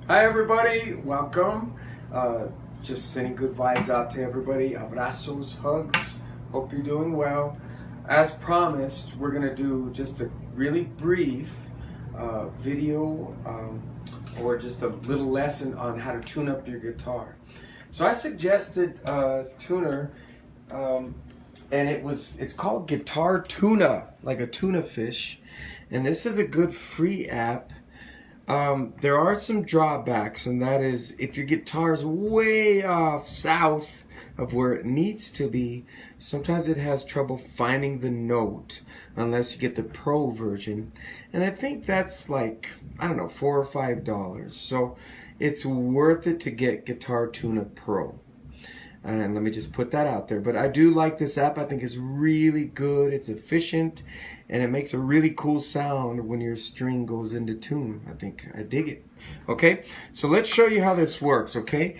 Hi everybody, welcome. Just sending good vibes out to everybody. Abrazos, hugs. Hope you're doing well. As promised, we're gonna do just a really brief video or just a little lesson on how to tune up your guitar. So I suggested tuner, and it's called Guitar Tuna, like a tuna fish, and this is a good free app. There are some drawbacks, and that is if your guitar's way off south of where it needs to be, sometimes it has trouble finding the note unless you get the pro version. And I think that's like, I don't know, $4 or $5. So it's worth it to get Guitar Tuna Pro. And let me just put that out there. But I do like this app. I think it's really good. It's efficient. And it makes a really cool sound when your string goes into tune. I dig it. Okay, so let's show you how this works, okay?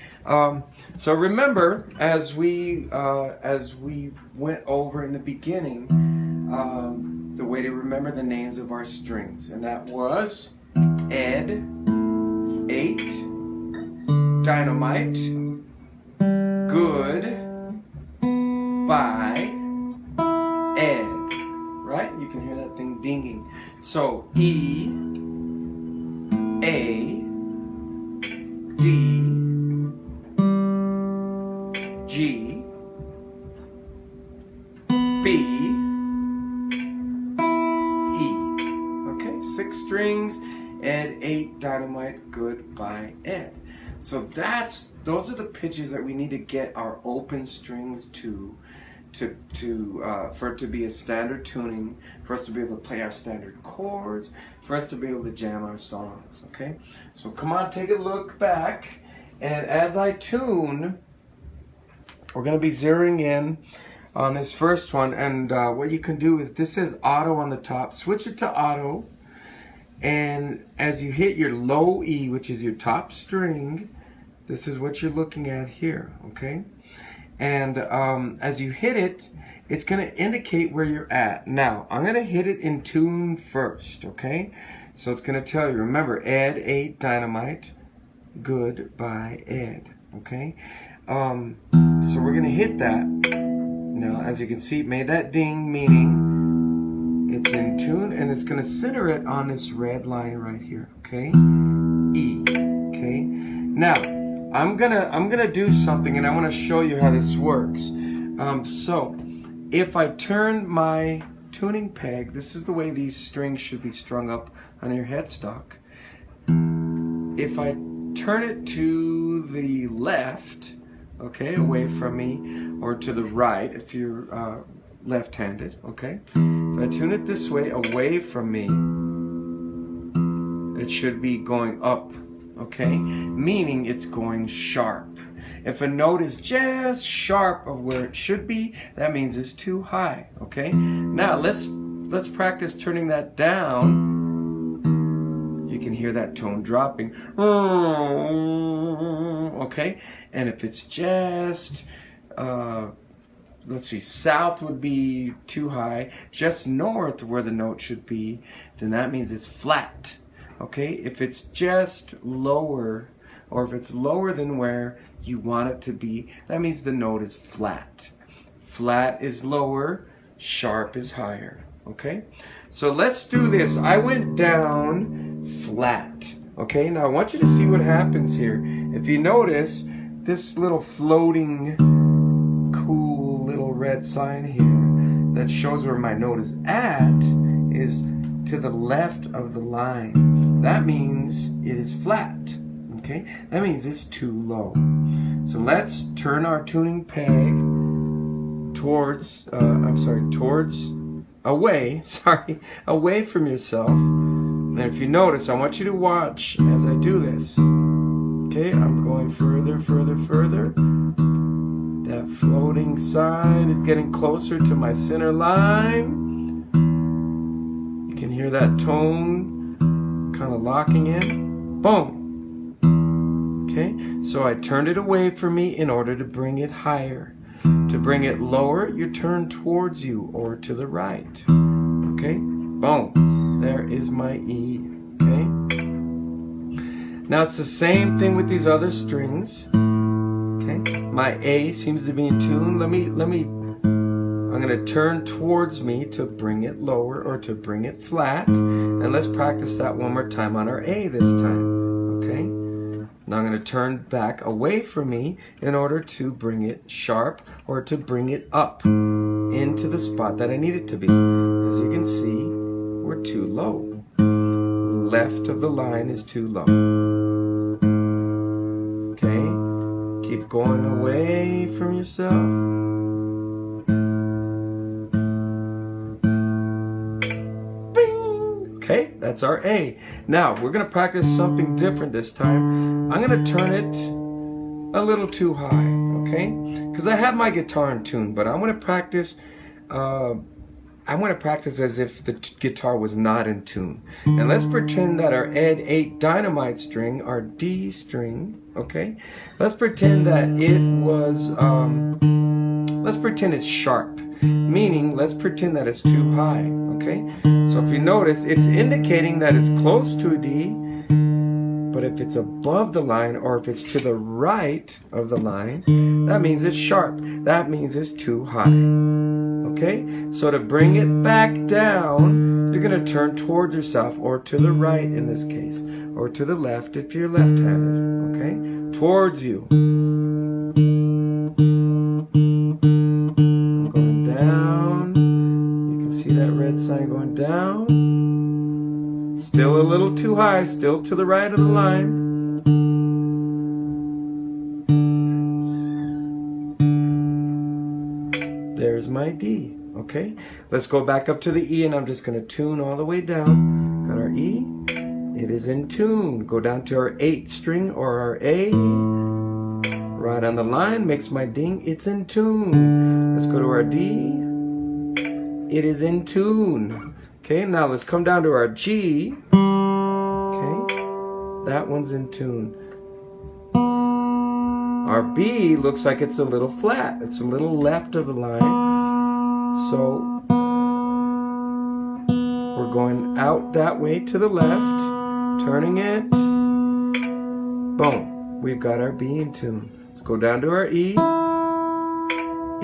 So remember, as we went over in the beginning, the way to remember the names of our strings. And that was Ed, 8, Dynamite, Good, by, Ed. Right? You can hear that thing dinging. So E, A, D, G, B, E. Okay, 6 strings, Ed, 8, Dynamite, Good, by, Ed. So those are the pitches that we need to get our open strings to for it to be a standard tuning, for us to be able to play our standard chords, for us to be able to jam our songs, okay? So come on, take a look back, and as I tune, we're going to be zeroing in on this first one, and what you can do is, this says auto on the top, switch it to auto, and as you hit your low E, which is your top string, this is what you're looking at here, okay? And as you hit it, it's going to indicate where you're at. Now, I'm going to hit it in tune first, okay? So it's going to tell you, remember, Ed, 8, Dynamite, Good, by, Ed, okay? So we're going to hit that. Now, as you can see, it made that ding, meaning it's in tune, and it's going to center it on this red line right here, okay? E, okay? Now, I'm gonna do something, and I want to show you how this works. So if I turn my tuning peg, this is the way these strings should be strung up on your headstock. If I turn it to the left, okay, away from me, or to the right if you're left-handed, okay? If I tune it this way, away from me, it should be going up. Okay, meaning it's going sharp. If a note is just sharp of where it should be, that means it's too high. Okay, now let's practice turning that down. You can hear that tone dropping. Okay, and if it's just let's see, south would be too high, just north where the note should be, then that means it's flat. Okay, if it's just lower, or if it's lower than where you want it to be, that means the note is flat. Flat is lower, sharp is higher. Okay, so let's do this. I went down flat. Okay, now I want you to see what happens here. If you notice, this little floating, cool little red sign here that shows where my note is at is to the left of the line. That means it is flat, okay? That means it's too low. So let's turn our tuning peg towards, away from yourself. And if you notice, I want you to watch as I do this. Okay, I'm going further, further, further. That floating sign is getting closer to my center line. You can hear that tone kind of locking in. Boom. Okay, so I turned it away from me in order to bring it higher. To bring it lower, you turn towards you or to the right. Okay, boom. There is my E. Okay. Now it's the same thing with these other strings. Okay, my A seems to be in tune. I'm going to turn towards me to bring it lower or to bring it flat. And let's practice that one more time on our A this time. Okay? Now I'm going to turn back away from me in order to bring it sharp or to bring it up into the spot that I need it to be. As you can see, we're too low. Left of the line is too low. Okay? Keep going away from yourself. Okay, that's our A. Now, we're going to practice something different this time. I'm going to turn it a little too high, okay? Because I have my guitar in tune, but I want to practice as if the guitar was not in tune. And let's pretend that our Ed 8 dynamite string, our D string, okay? Let's pretend that it was, let's pretend it's sharp. Meaning, let's pretend that it's too high, okay? So if you notice, it's indicating that it's close to a D, but if it's above the line or if it's to the right of the line, that means it's sharp. That means it's too high, okay? So to bring it back down, you're going to turn towards yourself, or to the right in this case, or to the left if you're left-handed, okay? Towards you. Sign going down, still a little too high, still to the right of the line. There's my D, okay? Let's go back up to the E, and I'm just going to tune all the way down. Got our E, it is in tune. Go down to our 8th string or our A, right on the line, makes my ding, it's in tune. Let's go to our D. It is in tune. Okay, now let's come down to our G. Okay, that one's in tune. Our B looks like it's a little flat. It's a little left of the line. So we're going out that way to the left, turning it. Boom, we've got our B in tune. Let's go down to our E.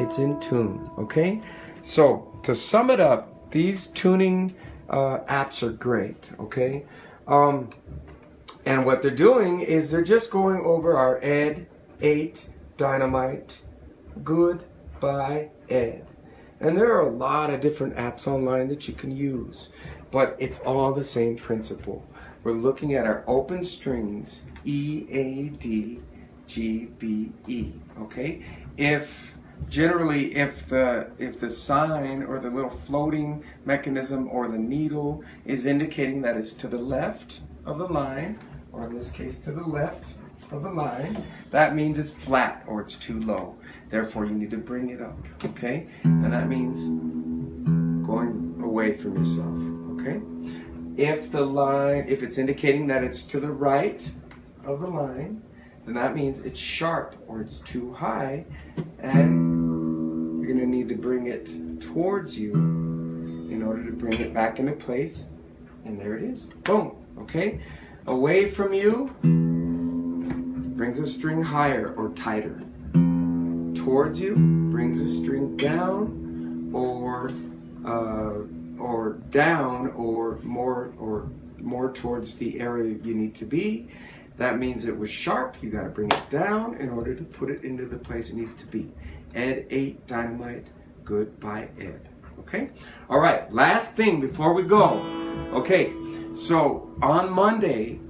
It's in tune, okay? So, to sum it up, these tuning apps are great, okay? And what they're doing is they're just going over our Ed 8 Dynamite Good by Ed. And there are a lot of different apps online that you can use, but it's all the same principle. We're looking at our open strings, E, A, D, G, B, E, okay? Generally, if the sign or the little floating mechanism or the needle is indicating that it's to the left of the line, or in this case to the left of the line, that means it's flat or it's too low. Therefore, you need to bring it up, okay? And that means going away from yourself, okay? If it's indicating that it's to the right of the line, then that means it's sharp or it's too high, and you're going to need to bring it towards you in order to bring it back into place. And there it is. Boom. Okay? Away from you brings a string higher or tighter. Towards you brings a string down or down or more towards the area you need to be. That means it was sharp. You got to bring it down in order to put it into the place it needs to be. Ed 8 Dynamite Good by Ed. Okay? All right. Last thing before we go. Okay. So on Monday,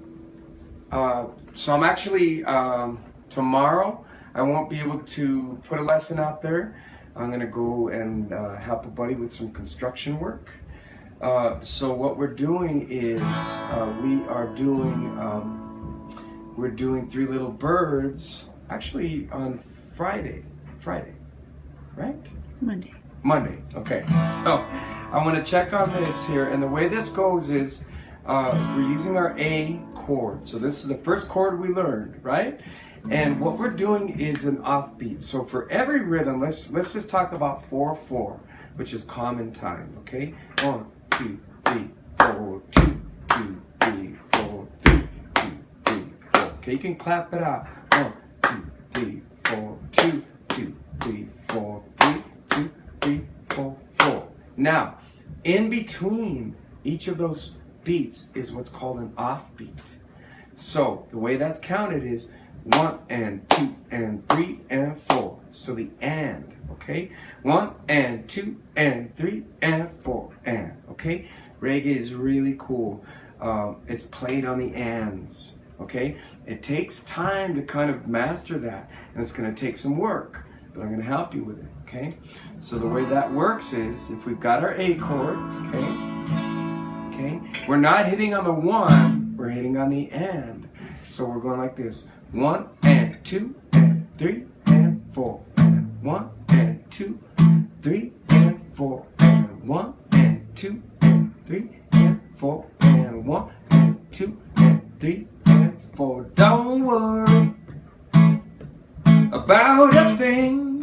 so I'm actually tomorrow, I won't be able to put a lesson out there. I'm going to go and help a buddy with some construction work. So what we're doing is we're doing Three Little Birds actually on Friday, right? Monday, okay. So I want to check on this here, and the way this goes is we're using our A chord. So this is the first chord we learned, right? And what we're doing is an offbeat. So for every rhythm, let's just talk about 4/4, which is common time, okay? 1, 2, 3, 4, 2, 2, 3, 4, 3, 2, 3, Okay, you can clap it out. 1, 2, 3, 4, 2, 2, 3, 4, 3, 2, 3, 4, 4. Now, in between each of those beats is what's called an offbeat. So the way that's counted is 1 and 2 and 3 and 4. So the and, okay? 1 and 2 and 3 and 4 and, okay? Reggae is really cool. It's played on the ands, okay? It takes time to kind of master that, and it's going to take some work, but I'm going to help you with it, okay? So the way that works is, if we've got our A chord, okay, we're not hitting on the 1, we're hitting on the and. So we're going like this: 1 and 2 and 3 and 4 and 1 and 2, 3 and 4 and 1 and 2 and 3 and 4 and 1 and 2 and 3 and 4. Don't worry about a thing.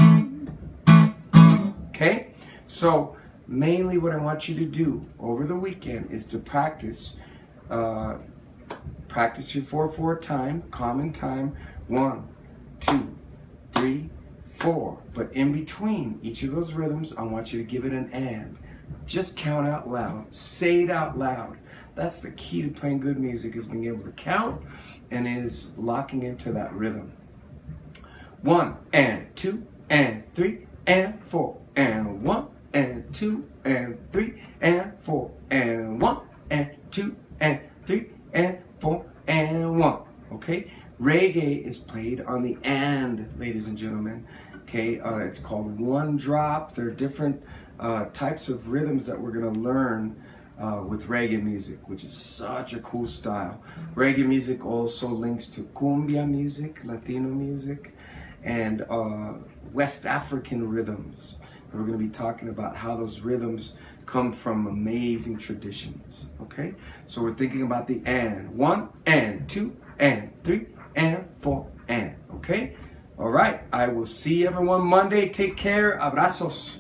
Okay? So mainly what I want you to do over the weekend is to practice your 4/4 time, common time, 1, 2, 3, 4. But in between each of those rhythms, I want you to give it an and. Just count out loud. Say it out loud. That's the key to playing good music, is being able to count and is locking into that rhythm. 1 and 2 and 3 and 4 and 1 and 2 and 3 and 4 and 1 and 2 and 3 and 4 and 1. Okay? Reggae is played on the and, ladies and gentlemen. Okay? It's called one drop. There are different types of rhythms that we're going to learn with reggae music, which is such a cool style. Reggae music also links to cumbia music, Latino music, and West African rhythms. We're going to be talking about how those rhythms come from amazing traditions. Okay? So we're thinking about the and. 1 and 2 and 3 and 4 and. Okay? All right. I will see everyone Monday. Take care. Abrazos.